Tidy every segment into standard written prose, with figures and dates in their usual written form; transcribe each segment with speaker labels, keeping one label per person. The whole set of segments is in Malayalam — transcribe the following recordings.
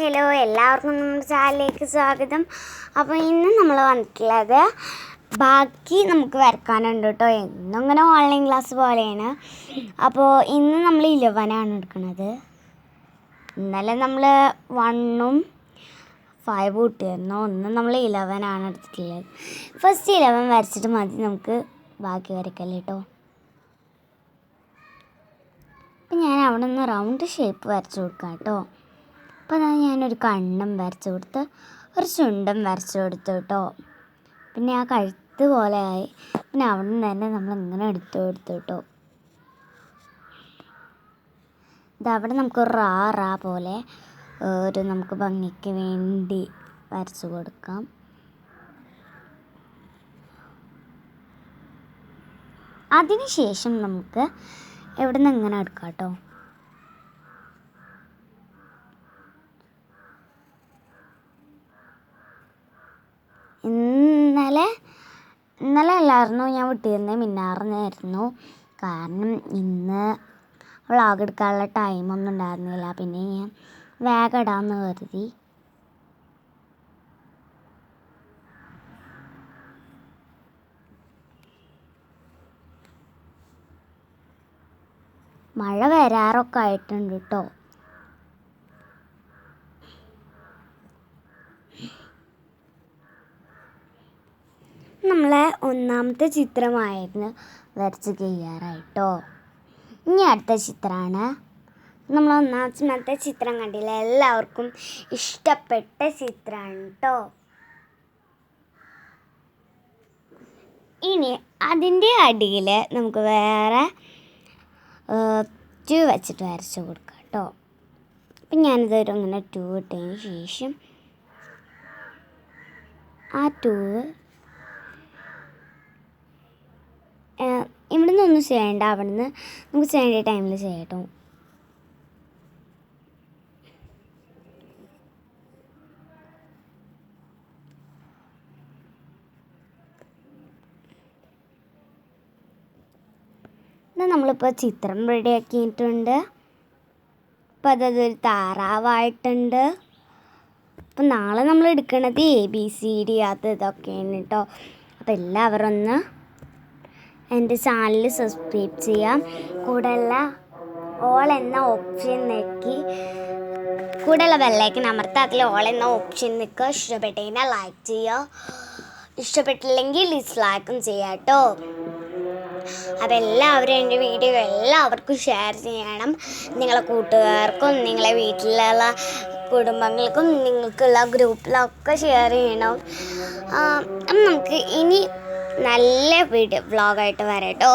Speaker 1: ഹലോ എല്ലാവർക്കും നമ്മുടെ ചാനലിലേക്ക് സ്വാഗതം. അപ്പോൾ ഇന്ന് നമ്മൾ വന്നിട്ടുള്ളത് ബാക്കി നമുക്ക് വരക്കാനുണ്ട് കേട്ടോ. എന്നും ഇങ്ങനെ ഓൺലൈൻ ക്ലാസ് പോലെയാണ്. അപ്പോൾ ഇന്ന് നമ്മൾ 11 എടുക്കുന്നത്. ഇന്നലെ നമ്മൾ 1ഉം 5 കിട്ടിയായിരുന്നു. ഒന്ന് നമ്മൾ 11 എടുത്തിട്ടുള്ളത്. ഫസ്റ്റ് 11 വരച്ചിട്ട് മതി നമുക്ക് ബാക്കി വരയ്ക്കല്ലേ കേട്ടോ. അപ്പം ഞാൻ അവിടെ നിന്ന് റൗണ്ട് ഷേപ്പ് വരച്ചു കൊടുക്കാം കേട്ടോ. അപ്പോൾ അതാണ് ഞാനൊരു കണ്ണും വരച്ചു കൊടുത്ത് ഒരു ചുണ്ടും വരച്ചു കൊടുത്തു കേട്ടോ. പിന്നെ ആ കഴുത്ത് പോലെ ആയി. പിന്നെ അവിടെ നിന്ന് തന്നെ നമ്മളിങ്ങനെ എടുത്തു കൊടുത്തു കേട്ടോ. ഇതവിടെ നമുക്കൊരു റാ പോലെ ഒരു നമുക്ക് ഭംഗിക്ക് വേണ്ടി വരച്ചു കൊടുക്കാം. അതിനുശേഷം നമുക്ക് എവിടെ നിന്ന് ഇങ്ങനെ എടുക്കാം കേട്ടോ. ഇന്നലെ അല്ലായിരുന്നു ഞാൻ വിട്ടിരുന്നത്, മിന്നാറിനായിരുന്നു. കാരണം ഇന്ന് വ്ളോഗ് എടുക്കാനുള്ള ടൈമൊന്നും ഉണ്ടായിരുന്നില്ല. പിന്നെ ഞാൻ വേഗം ഇടാമെന്ന് കരുതി. മഴ വരാറൊക്കെ ആയിട്ടുണ്ട് കേട്ടോ. നമ്മളെ ഒന്നാമത്തെ ചിത്രമായിരുന്നു വരച്ച് കഴിയാറായിട്ടോ. ഇനി അടുത്ത ചിത്രമാണ്. നമ്മൾ ഒന്നാമത്തെ ചിത്രം കണ്ടില്ല, എല്ലാവർക്കും ഇഷ്ടപ്പെട്ട ചിത്രമാണ് കേട്ടോ. ഇനി അതിൻ്റെ അടിയിൽ നമുക്ക് വേറെ 2 വെച്ചിട്ട് വരച്ച് കൊടുക്കാം കേട്ടോ. അപ്പം ഞാനിതൊരു ഇങ്ങനെ 2 ഇട്ടതിന് ശേഷം ആ 2 ഇവിടെ നിന്നൊന്നും ചെയ്യണ്ട, അവിടെ നിന്ന് നമുക്ക് ചെയ്യേണ്ട ടൈമിൽ ചെയ്യട്ടോ. നമ്മളിപ്പോൾ ചിത്രം റെഡിയാക്കിയിട്ടുണ്ട്. അപ്പോൾ അതൊരു താറാവായിട്ടുണ്ട്. അപ്പം നാളെ നമ്മൾ എടുക്കണത് ABCD ഇതൊക്കെയാണ് കേട്ടോ. അപ്പോൾ എല്ലാവരും ഒന്ന് എൻ്റെ ചാനൽ സബ്സ്ക്രൈബ് ചെയ്യാം. കൂടെയുള്ള ഓൾ എന്ന ഓപ്ഷൻ നോക്കി കൂടെയുള്ള ബെല്ലൈക്കൻ അമർത്തുക. അതിൽ ഓൾ എന്ന ഓപ്ഷൻ നിൽക്കുക. ഇഷ്ടപ്പെട്ടതിനെ ലൈക്ക് ചെയ്യുക, ഇഷ്ടപ്പെട്ടില്ലെങ്കിൽ ഡിസ്ലൈക്കും ചെയ്യാം കേട്ടോ. അപ്പോൾ എല്ലാവരും എൻ്റെ വീഡിയോ എല്ലാവർക്കും ഷെയർ ചെയ്യണം. നിങ്ങളെ കൂട്ടുകാർക്കും നിങ്ങളെ വീട്ടിലുള്ള കുടുംബങ്ങൾക്കും നിങ്ങൾക്കുള്ള ഗ്രൂപ്പിലൊക്കെ ഷെയർ ചെയ്യണം. അപ്പം നമുക്ക് ഇനി നല്ല വ്ളോഗായിട്ട് വരാം കേട്ടോ.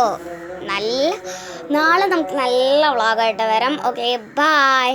Speaker 1: നാളെ നമുക്ക് നല്ല വ്ളോഗായിട്ട് വരാം. Okay, by.